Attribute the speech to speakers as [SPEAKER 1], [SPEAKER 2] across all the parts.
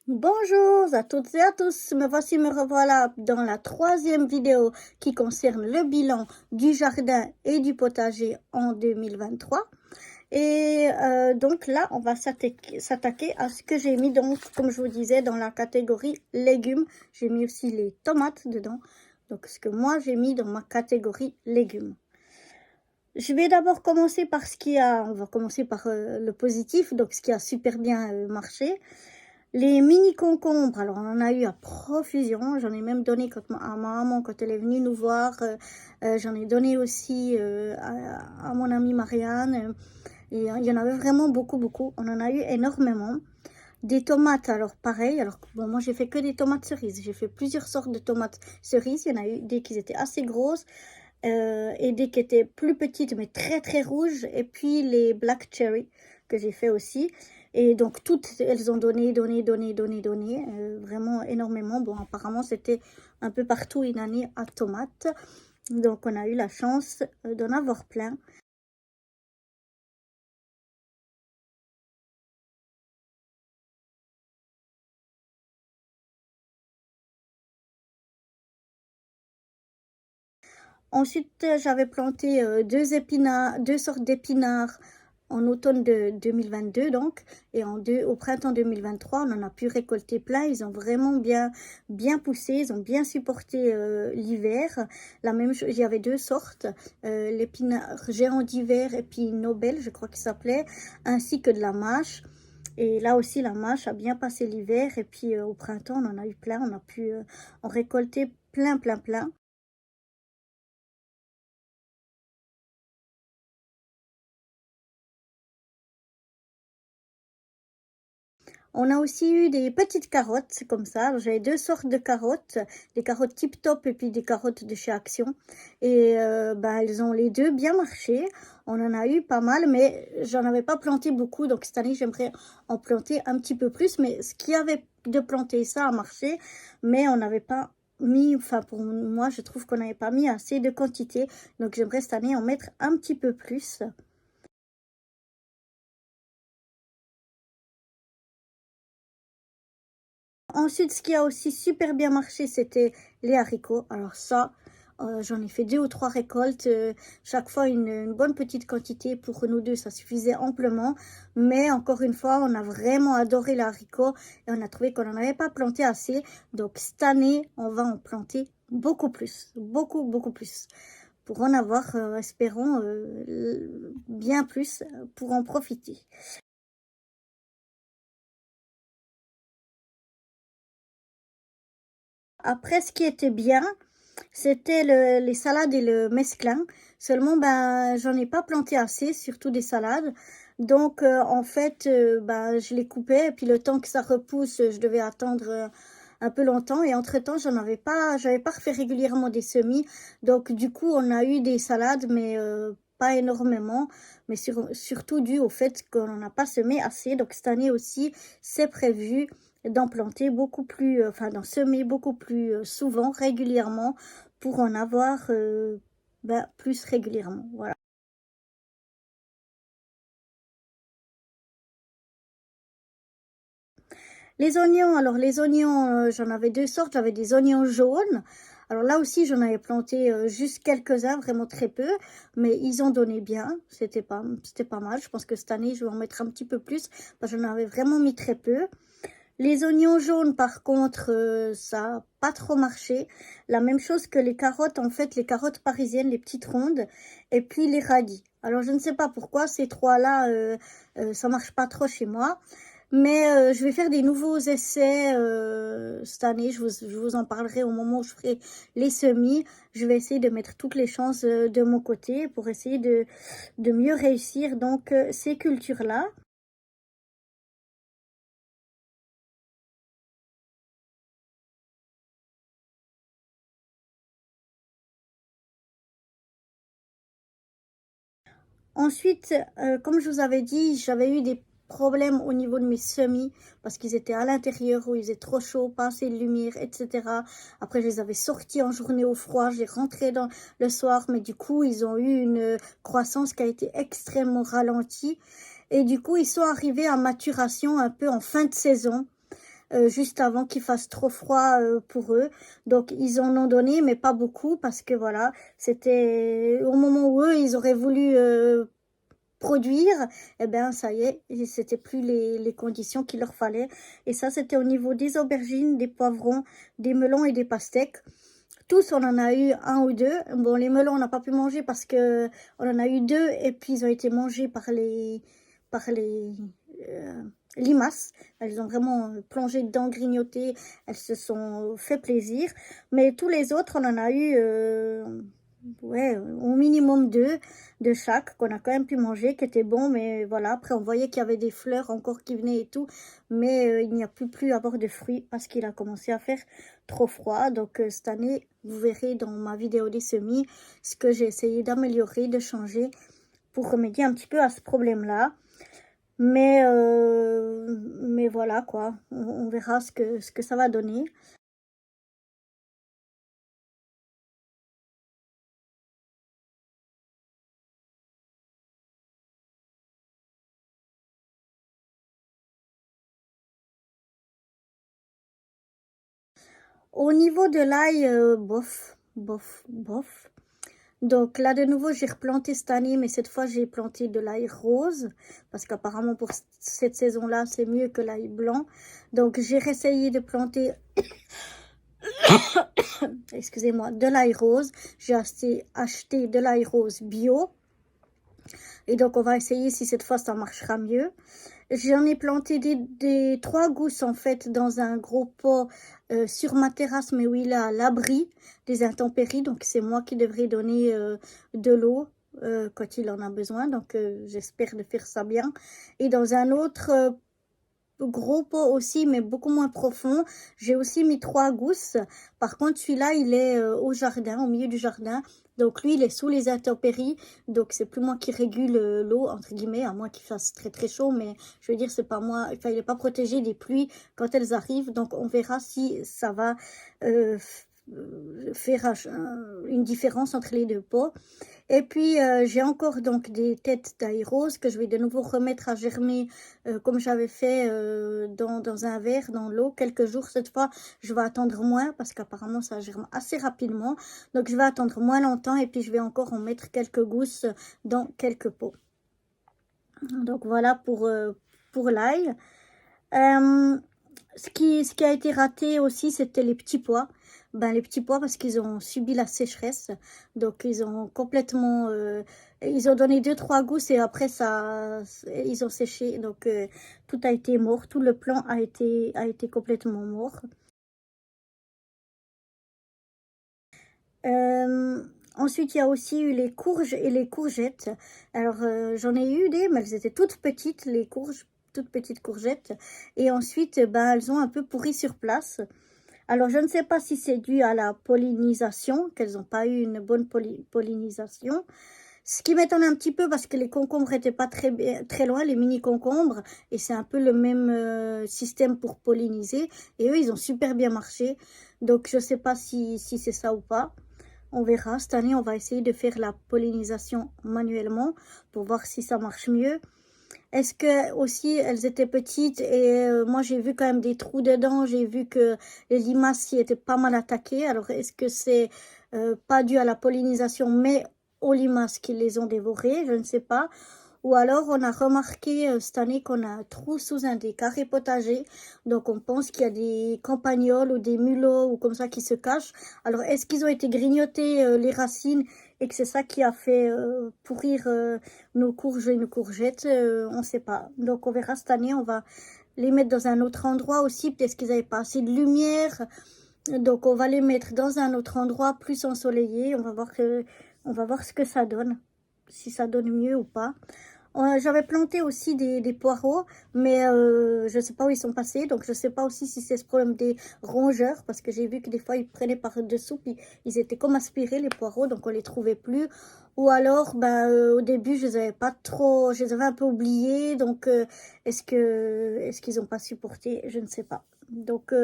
[SPEAKER 1] Bonjour à toutes et à tous, me revoilà dans la troisième vidéo qui concerne le bilan du jardin et du potager en 2023. Et donc là, on va s'attaquer à ce que j'ai mis, donc, comme je vous disais, dans la catégorie légumes. J'ai mis aussi les tomates dedans, donc ce que moi j'ai mis dans ma catégorie légumes. Je vais d'abord commencer par on va commencer par le positif, donc ce qui a super bien marché. Les mini concombres, alors on en a eu à profusion, j'en ai même donné à ma maman quand elle est venue nous voir, j'en ai donné aussi à mon amie Marianne, et il y en avait vraiment beaucoup, on en a eu énormément. Des tomates, alors pareil, alors bon, moi j'ai fait que des tomates cerises, j'ai fait plusieurs sortes de tomates cerises, il y en a eu des qui étaient assez grosses, et des qui étaient plus petites mais très rouges, et puis les black cherry que j'ai fait aussi. Et donc toutes elles ont donné, vraiment énormément. Bon, apparemment c'était un peu partout une année à tomates, donc on a eu la chance d'en avoir plein. Ensuite, j'avais planté deux sortes d'épinards en automne de 2022, donc, et au printemps 2023, on en a pu récolter plein. Ils ont vraiment bien poussé, ils ont bien supporté l'hiver. La même chose, il y avait deux sortes, l'épinard géant d'hiver et puis Nobel, je crois qu'il s'appelait, ainsi que de la mâche. Et là aussi, la mâche a bien passé l'hiver. Et puis au printemps, on en a eu plein. On a pu en récolter plein. On a aussi eu des petites carottes comme ça. J'avais deux sortes de carottes, des carottes Tip Top et puis des carottes de chez Action. Et elles ont les deux bien marché. On en a eu pas mal, mais j'en avais pas planté beaucoup. Donc cette année, j'aimerais en planter un petit peu plus. Mais ce qu'il y avait de planter, ça a marché. Mais on n'avait pas mis, enfin pour moi, je trouve qu'on n'avait pas mis assez de quantité. Donc j'aimerais cette année en mettre un petit peu plus. Ensuite, ce qui a aussi super bien marché, c'était les haricots. Alors ça, j'en ai fait deux ou trois récoltes, chaque fois une bonne petite quantité pour nous deux, ça suffisait amplement. Mais encore une fois, on a vraiment adoré les haricots et on a trouvé qu'on n'en avait pas planté assez. Donc cette année, on va en planter beaucoup plus, beaucoup plus. Pour en avoir, espérons, bien plus pour en profiter. Après, ce qui était bien, c'était les salades et le mesclun. Seulement, j'en ai pas planté assez, surtout des salades. Donc, en fait, je les coupais et puis le temps que ça repousse, je devais attendre un peu longtemps. Et entre-temps, j'avais pas refait régulièrement des semis. Donc, du coup, on a eu des salades, mais pas énormément. Mais surtout dû au fait qu'on n'a pas semé assez. Donc, cette année aussi, c'est prévu d'en planter beaucoup plus, d'en semer beaucoup plus souvent, régulièrement, pour en avoir plus régulièrement. Voilà. Les oignons, alors les oignons, j'en avais deux sortes. J'avais des oignons jaunes. Alors là aussi, j'en avais planté juste quelques-uns, vraiment très peu, mais ils ont donné bien. C'était pas mal. Je pense que cette année, je vais en mettre un petit peu plus, parce que j'en avais vraiment mis très peu. Les oignons jaunes, par contre, ça n'a pas trop marché. La même chose que les carottes, en fait, les carottes parisiennes, les petites rondes, et puis les radis. Alors, je ne sais pas pourquoi ces trois-là, ça marche pas trop chez moi. Mais je vais faire des nouveaux essais cette année. Je vous en parlerai au moment où je ferai les semis. Je vais essayer de mettre toutes les chances de mon côté pour essayer de mieux réussir donc ces cultures-là. Ensuite, comme je vous avais dit, j'avais eu des problèmes au niveau de mes semis parce qu'ils étaient à l'intérieur où il faisait trop chaud, pas assez de lumière, etc. Après, je les avais sortis en journée au froid, j'ai rentré dans le soir, mais du coup, ils ont eu une croissance qui a été extrêmement ralentie. Et du coup, ils sont arrivés à maturation un peu en fin de saison. juste avant qu'il fasse trop froid pour eux. Donc ils en ont donné, mais pas beaucoup, parce que voilà, c'était au moment où eux, ils auraient voulu produire, eh bien ça y est, c'était plus les conditions qu'il leur fallait. Et ça, c'était au niveau des aubergines, des poivrons, des melons et des pastèques. Tous, on en a eu un ou deux. Bon, les melons, on n'a pas pu manger parce que on en a eu deux et puis ils ont été mangés par les euh, limaces. Elles ont vraiment plongé dedans, grignoté. Elles se sont fait plaisir. Mais tous les autres, on en a eu ouais, au minimum deux de chaque qu'on a quand même pu manger, qui étaient bons. Mais voilà, après, on voyait qu'il y avait des fleurs encore qui venaient et tout. Mais il n'y a plus à avoir de fruits parce qu'il a commencé à faire trop froid. Donc cette année, vous verrez dans ma vidéo des semis ce que j'ai essayé d'améliorer, de changer pour remédier un petit peu à ce problème-là. Mais voilà quoi, on verra ce que ça va donner. Au niveau de l'ail, bof, bof, bof. Donc là, de nouveau, j'ai replanté cette année, mais cette fois, j'ai planté de l'ail rose, parce qu'apparemment, pour cette saison-là, c'est mieux que l'ail blanc. Donc, j'ai réessayé de planter, excusez-moi, de l'ail rose. J'ai acheté de l'ail rose bio. Et donc, on va essayer si cette fois, ça marchera mieux. J'en ai planté des 3 gousses, en fait, dans un gros pot sur ma terrasse, mais où il est à l'abri des intempéries. Donc, c'est moi qui devrais donner de l'eau quand il en a besoin. Donc, j'espère de faire ça bien. Et dans un autre gros pot aussi, mais beaucoup moins profond, j'ai aussi mis 3 gousses. Par contre, celui-là, il est au jardin, au milieu du jardin. Donc, lui, il est sous les intempéries. Donc, c'est plus moi qui régule l'eau, entre guillemets, à moins qu'il fasse très, très chaud. Mais je veux dire, c'est pas moi. Enfin, il n'est pas protégé des pluies quand elles arrivent. Donc, on verra si ça va faire une différence entre les deux pots. Et puis, j'ai encore donc des têtes d'ail rose que je vais de nouveau remettre à germer comme j'avais fait dans un verre, dans l'eau, quelques jours. Cette fois, je vais attendre moins parce qu'apparemment, ça germe assez rapidement. Donc, je vais attendre moins longtemps et puis je vais encore en mettre quelques gousses dans quelques pots. Donc, voilà pour l'ail. Ce qui a été raté aussi, c'était les petits pois. Ben, les petits pois parce qu'ils ont subi la sécheresse. Donc, ils ont complètement... ils ont donné 2-3 gousses et après, ils ont séché. Donc, tout a été mort. Tout le plant a été complètement mort. Ensuite, il y a aussi eu les courges et les courgettes. Alors, j'en ai eu mais elles étaient toutes petites, les courges, toutes petites courgettes. Et ensuite, ben, elles ont un peu pourri sur place. Alors, je ne sais pas si c'est dû à la pollinisation, qu'elles n'ont pas eu une bonne pollinisation. Ce qui m'étonne un petit peu parce que les concombres n'étaient pas très loin, les mini-concombres, et c'est un peu le même système pour polliniser. Et eux, ils ont super bien marché. Donc, je ne sais pas si c'est ça ou pas. On verra. Cette année, on va essayer de faire la pollinisation manuellement pour voir si ça marche mieux. Est-ce que aussi elles étaient petites et moi j'ai vu quand même des trous dedans, j'ai vu que les limaces y étaient pas mal attaquées. Alors est-ce que c'est pas dû à la pollinisation mais aux limaces qui les ont dévorées? Je ne sais pas. Ou alors on a remarqué cette année qu'on a un trou sous un des carrés potagers. Donc on pense qu'il y a des campagnols ou des mulots ou comme ça qui se cachent. Alors est-ce qu'ils ont été grignotés les racines et que c'est ça qui a fait pourrir nos courges et nos courgettes? On ne sait pas. Donc on verra cette année, on va les mettre dans un autre endroit aussi. Peut-être qu'ils n'avaient pas assez de lumière. Donc on va les mettre dans un autre endroit plus ensoleillé. On va voir ce que ça donne. Si ça donne mieux ou pas. J'avais planté aussi des poireaux, mais je ne sais pas où ils sont passés. Donc, je ne sais pas aussi si c'est ce problème des rongeurs, parce que j'ai vu que des fois, ils prenaient par-dessous, puis ils étaient comme aspirés, les poireaux, donc on ne les trouvait plus. Ou alors, ben, au début, je les avais pas trop, je les avais un peu oubliés. Donc, est-ce qu'ils n'ont pas supporté? Je ne sais pas. Donc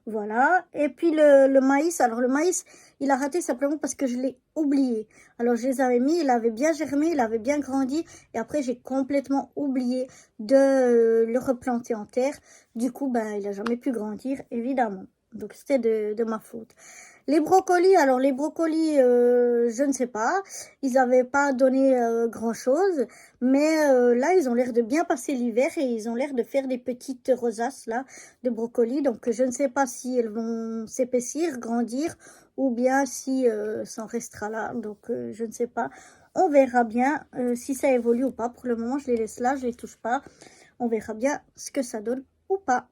[SPEAKER 1] voilà. Et puis le maïs, alors le maïs, il a raté simplement parce que je l'ai oublié. Alors je les avais mis, il avait bien germé, il avait bien grandi. Et après j'ai complètement oublié de le replanter en terre. Du coup, ben, il n'a jamais pu grandir, évidemment. Donc c'était de ma faute. Les brocolis, alors les brocolis, je ne sais pas, ils n'avaient pas donné grand-chose, mais là, ils ont l'air de bien passer l'hiver et ils ont l'air de faire des petites rosaces là de brocolis. Donc, je ne sais pas si elles vont s'épaissir, grandir, ou bien si ça en restera là. Donc, je ne sais pas. On verra bien si ça évolue ou pas. Pour le moment, je les laisse là, je les touche pas. On verra bien ce que ça donne ou pas.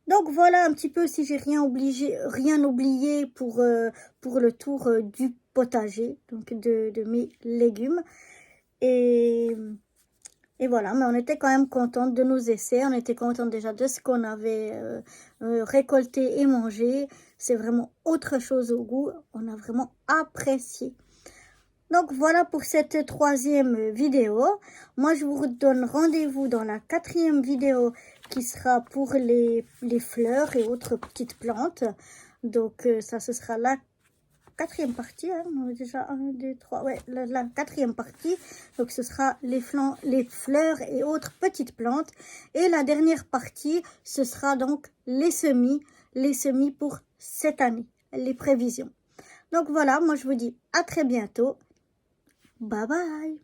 [SPEAKER 1] Donc voilà un petit peu si j'ai rien oublié pour le tour du potager, donc de mes légumes. Et, et voilà, mais on était quand même contente de nos essais, on était contente déjà de ce qu'on avait récolté et mangé. C'est vraiment autre chose au goût, on a vraiment apprécié. Donc voilà pour cette troisième vidéo. Moi je vous donne rendez-vous dans la quatrième vidéo qui sera pour les fleurs et autres petites plantes. Donc ça ce sera la quatrième partie. Hein. On a déjà 1, 2, 3. Ouais, la quatrième partie. Donc ce sera les fleurs et autres petites plantes. Et la dernière partie, ce sera donc les semis pour cette année, les prévisions. Donc voilà, moi je vous dis à très bientôt. Bye bye.